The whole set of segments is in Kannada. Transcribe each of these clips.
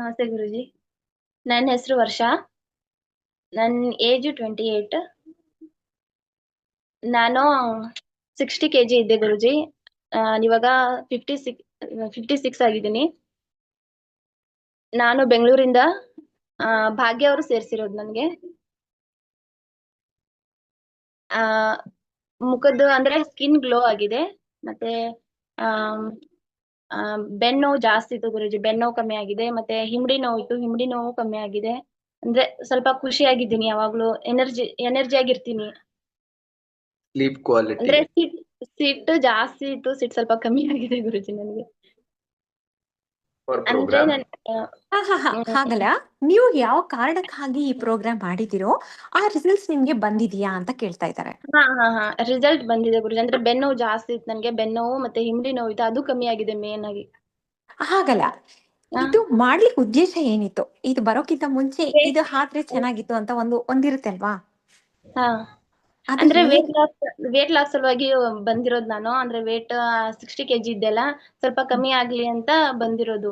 ನಮಸ್ತೆ ಗುರುಜಿ. ನನ್ನ ಹೆಸರು ವರ್ಷ. ನನ್ನ ಏಜ್ 28. ನಾನು 60 kg ಇದ್ದೆ ಗುರುಜಿ. ಇವಾಗ 56 ಆಗಿದ್ದೀನಿ. ನಾನು ಬೆಂಗಳೂರಿಂದ ಭಾಗ್ಯ ಅವರು ಸೇರಿಸಿರೋದು ನನಗೆ. ಮುಖದ್ದು ಅಂದ್ರೆ ಸ್ಕಿನ್ ಗ್ಲೋ ಆಗಿದೆ. ಮತ್ತೆ ಬೆನ್ನೋವು ಜಾಸ್ತಿ ಇತ್ತು ಗುರುಜಿ. ಬೆನ್ನೋವು ಕಮ್ಮಿ ಆಗಿದೆ. ಮತ್ತೆ ಹಿಂಬಡಿ ನೋವು ಇತ್ತು. ಹಿಂಬಡಿ ನೋವು ಕಮ್ಮಿ ಆಗಿದೆ. ಅಂದ್ರೆ ಸ್ವಲ್ಪ ಖುಷಿಯಾಗಿದ್ದೀನಿ. ಯಾವಾಗ್ಲೂ ಎನರ್ಜಿ ಆಗಿರ್ತೀನಿ. ಸ್ಲೀಪ್ ಕ್ವಾಲಿಟಿ ಅಂದ್ರೆ ಸಿಟ್ಟು ಜಾಸ್ತಿ ಇತ್ತು. ಸಿಟ್ಟು ಸ್ವಲ್ಪ ಕಮ್ಮಿ ಆಗಿದೆ ಗುರುಜಿ ನನಗೆ. ಅಂದ್ರೆ ಹಾಗಲ್ಲ, ನೀವು ಯಾವ ಕಾರಣಕ್ಕಾಗಿ ಈ ಪ್ರೋಗ್ರಾಮ್ ಮಾಡಿದಿರೋ ಆ ರಿಸಲ್ಟ್ಸ್ ನಿಮ್ಗೆ ಬಂದಿದ್ಯಾ ಅಂತ ಕೇಳ್ತಾ ಇದ್ದಾರೆ. ರಿಸಲ್ಟ್ ಬಂದಿದೆ ಗುರುಜಿ. ಅಂದ್ರೆ ಬೆನ್ನೋವು ಜಾಸ್ತಿ ಇತ್ತು ನನ್ಗೆ. ಬೆನ್ನೋವು ಮತ್ತೆ ಹಿಂಬಡಿ ನೋವು ಇತ್ತು. ಅದು ಕಮ್ಮಿ ಆಗಿದೆ ಮೇನ್ ಆಗಿ. ಹಾಗಲ್ಲ, ಇದು ಮಾಡ್ಲಿಕ್ಕೆ ಉದ್ದೇಶ ಏನಿತ್ತು? ಇದು ಬರೋಕ್ಕಿಂತ ಮುಂಚೆ ಇದು ಆದ್ರೆ ಚೆನ್ನಾಗಿತ್ತು ಅಂತ ಒಂದಿರುತ್ತೆ ಅಲ್ವಾ? ಅಂದ್ರೆ ವೇಟ್ ಲಾಸ್ ಸಲುವಾಗಿ ಬಂದಿರೋದು ನಾನು. ಅಂದ್ರೆ ವೇಟ್ 60 kg ಇದ್ದೆಲ್ಲ ಸ್ವಲ್ಪ ಕಮ್ಮಿ ಆಗ್ಲಿ ಅಂತ ಬಂದಿರೋದು.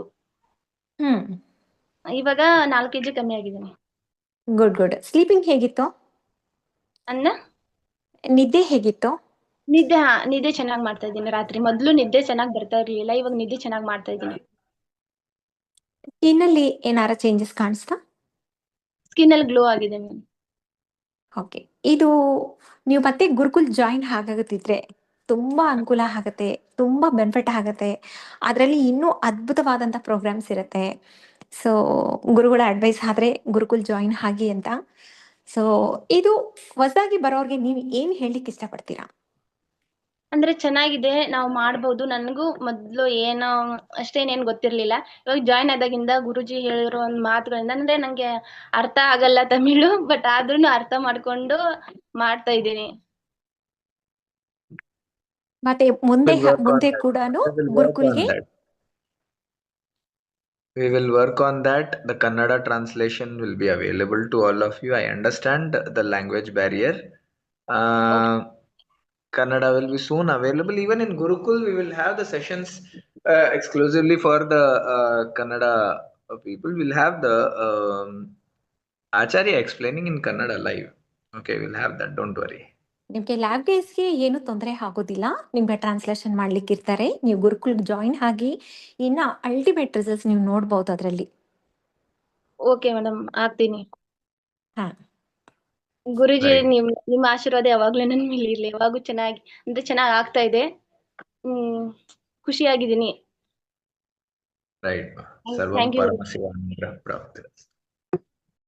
ಇವಾಗ 4 kg ಕಮ್ಮಿ ಆಗಿದ್ದೀನಿ. ಗುಡ್. ಸ್ಲೀಪಿಂಗ್ ಹೇಗಿತ್ತು? ನಿದ್ದೆ ಹೇಗಿತ್ತು? ನಿದ್ದೆ ಚೆನ್ನಾಗಿ ಮಾಡ್ತಾ ಇದ್ದೀನಿ ರಾತ್ರಿ. ಮೊದ್ಲು ನಿದ್ದೆ ಚೆನ್ನಾಗಿ ಬರ್ತಾ ಇರ್ಲಿಲ್ಲ. ಇವಾಗ ನಿದ್ದೆ ಚೆನ್ನಾಗಿ ಮಾಡ್ತಾ ಇದ್ದೀನಿ. ಸ್ಕಿನ್ ಅಲ್ಲಿ ಏನಾರ ಚೇಂಜಸ್ ಕಾಣಿಸ್ತಾ? ಸ್ಕಿನ್ ಅಲ್ಲಿ ಗ್ಲೋ ಆಗಿದೆ ಮ್ಯಾಮ್. ಓಕೆ. ಇದು ನೀವು ಮತ್ತೆ ಗುರುಕುಲ್ ಜಾಯಿನ್ ಆಗಾಗತ್ತಿದ್ರೆ ತುಂಬಾ ಅನುಕೂಲ ಆಗತ್ತೆ, ತುಂಬಾ ಬೆನಿಫಿಟ್ ಆಗತ್ತೆ. ಅದರಲ್ಲಿ ಇನ್ನೂ ಅದ್ಭುತವಾದಂತ ಪ್ರೋಗ್ರಾಮ್ಸ್ ಇರುತ್ತೆ. ಸೊ ಗುರುಗಳ ಅಡ್ವೈಸ್ ಆದ್ರೆ ಗುರುಕುಲ್ ಜಾಯಿನ್ ಆಗಿ ಅಂತ. ಸೊ ಇದು ಹೊಸದಾಗಿ ಬರೋರ್ಗೆ ನೀವು ಏನ್ ಹೇಳಲಿಕ್ಕೆ ಇಷ್ಟಪಡ್ತೀರಾ? ಅಂದ್ರೆ ಚೆನ್ನಾಗಿದೆ, ನಾವು ಮಾಡ್ಬೋದು. ನನಗೂ ಮೊದ್ಲು ಏನೋ ಅಷ್ಟೇನೇನ್ ಗೊತ್ತಿರ್ಲಿಲ್ಲ. ಇವಾಗ ಜಾಯಿನ್ ಆದಾಗಿಂದ ಗುರುಜಿ ಹೇಳಿರೋ ಒಂದ್ ಮಾತುಗಳಿಂದ ಅಂದ್ರೆ ನಂಗೆ ಅರ್ಥ ಆಗಲ್ಲ ತಮಿಳು, ಬಟ್ ಆದ್ರೂನು ಅರ್ಥ ಮಾಡ್ಕೊಂಡು ಮಾಡ್ತಾ ಇದ್ದೀನಿ. ಮತ್ತೆ ಮುಂದೆ ಕೂಡ ಗುರುಕುಲ್ಗೆ we will work on that. The Kannada translation will be available to all of you. I understand the language barrier. Kannada will be soon available. Even in Gurukul, we will have the sessions exclusively for the Kannada people. We'll have the Acharya explaining in Kannada live. Okay, we'll have that. Don't worry. ನಿಮ್ಗೆ ಲ್ಯಾಂಗ್ವೇಜ್ಗೆ ಏನು ತೊಂದರೆ ಆಗೋದಿಲ್ಲ. ನಿಮ್ಗೆ ಟ್ರಾನ್ಸ್ಲೇಷನ್ ಮಾಡ್ಲಿಕ್ಕೆ ಇರ್ತಾರೆ. ನೀವು ಗುರುಕುಲ್ ಜಾಯಿನ್ ಆಗಿ ಇನ್ನ ಅಲ್ಟಿಮೇಟ್ ರಿಸಲ್ಟ್ಸ್ ನೀವು ನೋಡ್ಬೋದು ಅದರಲ್ಲಿ. ಓಕೆ ಮೇಡಮ್, ಆಗ್ತೀನಿ. ಗುರುಜಿ ನಿಮ್ಮ ಆಶೀರ್ವಾದ ಯಾವಾಗ್ಲೂ ನನ್ನ ಮೇಲೆ ಇರ್ಲಿ. ಯಾವಾಗೂ ಚೆನ್ನಾಗಿ ಆಗ್ತಾ ಇದೆ. ಖುಷಿಯಾಗಿದ್ದೀನಿ. Right. Sarvam Paramasivananda Prapti.